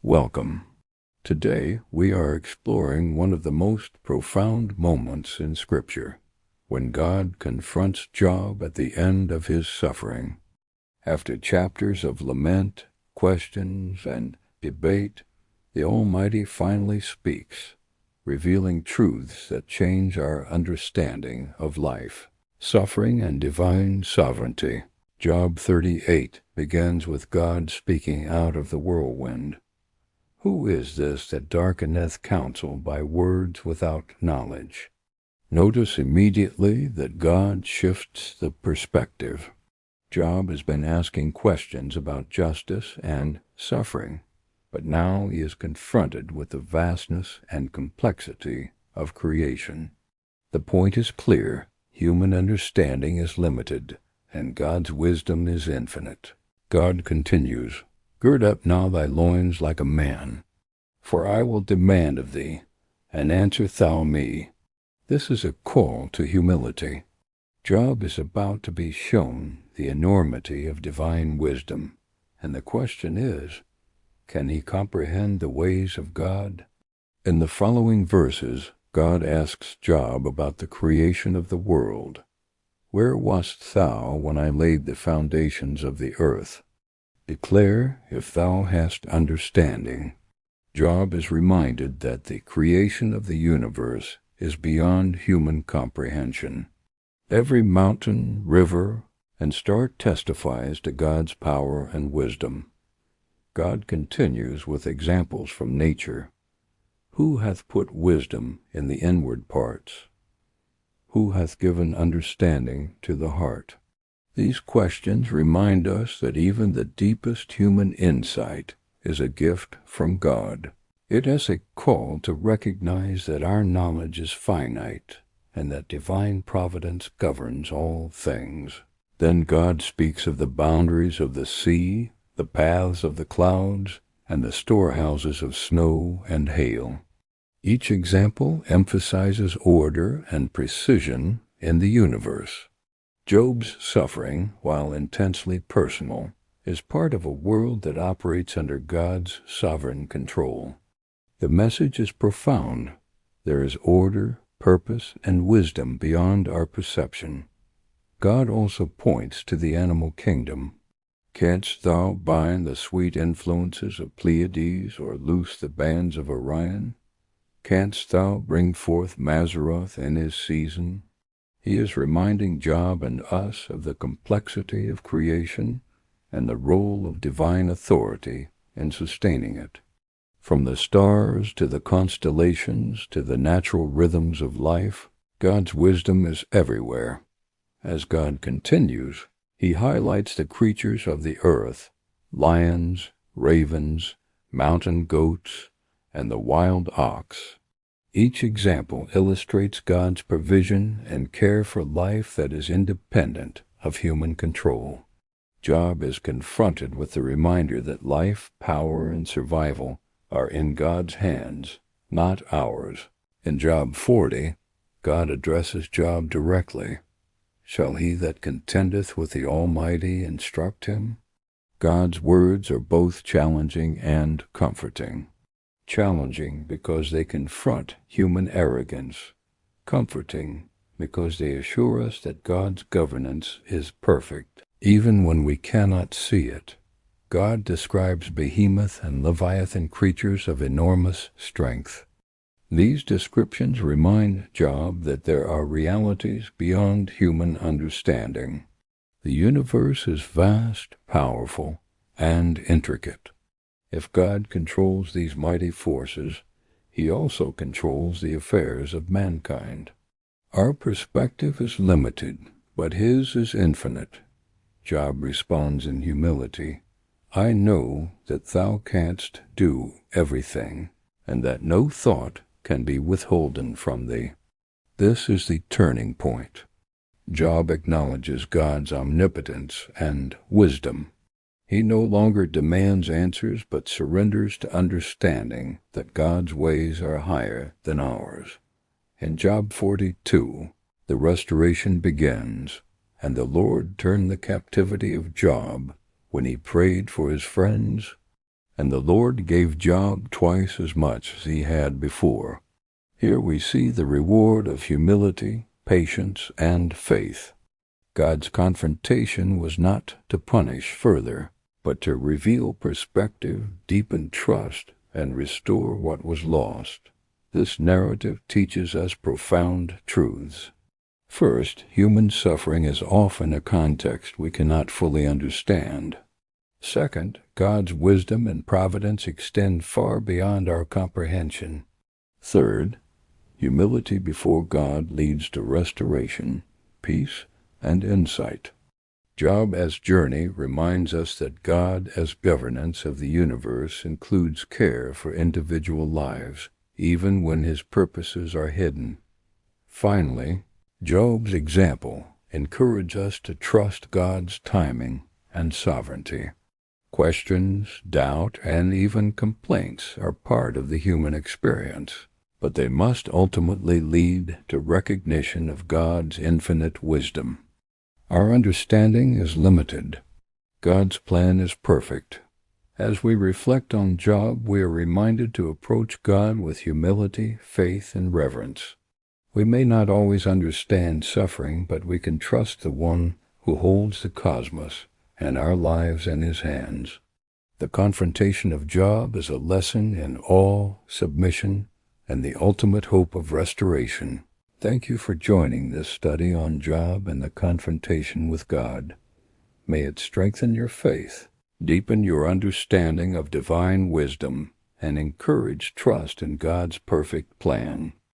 Welcome. Today we are exploring one of the most profound moments in Scripture, when God confronts Job at the end of his suffering. After chapters of lament, questions, and debate, the Almighty finally speaks, revealing truths that change our understanding of life, suffering, and divine sovereignty. Job 38 begins with God speaking out of the whirlwind. Who is this that darkeneth counsel by words without knowledge? Notice immediately that God shifts the perspective. Job has been asking questions about justice and suffering, but now he is confronted with the vastness and complexity of creation. The point is clear: human understanding is limited, and God's wisdom is infinite. God continues, "Gird up now thy loins like a man, for I will demand of thee, and answer thou me." This is a call to humility. Job is about to be shown the enormity of divine wisdom, and the question is, can he comprehend the ways of God? In the following verses, God asks Job about the creation of the world. "Where wast thou when I laid the foundations of the earth? Declare if thou hast understanding." Job is reminded that the creation of the universe is beyond human comprehension. Every mountain, river, and star testifies to God's power and wisdom. God continues with examples from nature. Who hath put wisdom in the inward parts? Who hath given understanding to the heart? These questions remind us that even the deepest human insight is a gift from God. It is a call to recognize that our knowledge is finite and that divine providence governs all things. Then God speaks of the boundaries of the sea, the paths of the clouds, and the storehouses of snow and hail. Each example emphasizes order and precision in the universe. Job's suffering, while intensely personal, is part of a world that operates under God's sovereign control. The message is profound. There is order, purpose, and wisdom beyond our perception. God also points to the animal kingdom. Canst thou bind the sweet influences of Pleiades or loose the bands of Orion? Canst thou bring forth Mazzaroth in his season? He is reminding Job and us of the complexity of creation and the role of divine authority in sustaining it. From the stars to the constellations to the natural rhythms of life, God's wisdom is everywhere. As God continues, he highlights the creatures of the earth: lions, ravens, mountain goats, and the wild ox. Each example illustrates God's provision and care for life that is independent of human control. Job is confronted with the reminder that life, power, and survival are in God's hands, not ours. In Job 40, God addresses Job directly. "Shall he that contendeth with the Almighty instruct him?" God's words are both challenging and comforting. Challenging because they confront human arrogance, comforting because they assure us that God's governance is perfect, even when we cannot see it. God describes behemoth and leviathan creatures of enormous strength. These descriptions remind Job that there are realities beyond human understanding. The universe is vast, powerful, and intricate. If God controls these mighty forces, he also controls the affairs of mankind. Our perspective is limited, but his is infinite. Job responds in humility, "I know that thou canst do everything, and that no thought can be withholden from thee." This is the turning point. Job acknowledges God's omnipotence and wisdom. He no longer demands answers, but surrenders to understanding that God's ways are higher than ours. In Job 42, the restoration begins, and the Lord turned the captivity of Job when he prayed for his friends. And the Lord gave Job twice as much as he had before. Here we see the reward of humility, patience, and faith. God's confrontation was not to punish further, but to reveal perspective, deepen trust, and restore what was lost. This narrative teaches us profound truths. First, human suffering is often a context we cannot fully understand. Second, God's wisdom and providence extend far beyond our comprehension. Third, humility before God leads to restoration, peace, and insight. Job as journey reminds us that God as governance of the universe includes care for individual lives, even when his purposes are hidden. Finally, Job's example encourages us to trust God's timing and sovereignty. Questions, doubt, and even complaints are part of the human experience, but they must ultimately lead to recognition of God's infinite wisdom. Our understanding is limited. God's plan is perfect. As we reflect on Job, we are reminded to approach God with humility, faith, and reverence. We may not always understand suffering, but we can trust the one who holds the cosmos and our lives in his hands. The confrontation of Job is a lesson in awe, submission, and the ultimate hope of restoration. Thank you for joining this study on Job and the confrontation with God. May it strengthen your faith, deepen your understanding of divine wisdom, and encourage trust in God's perfect plan.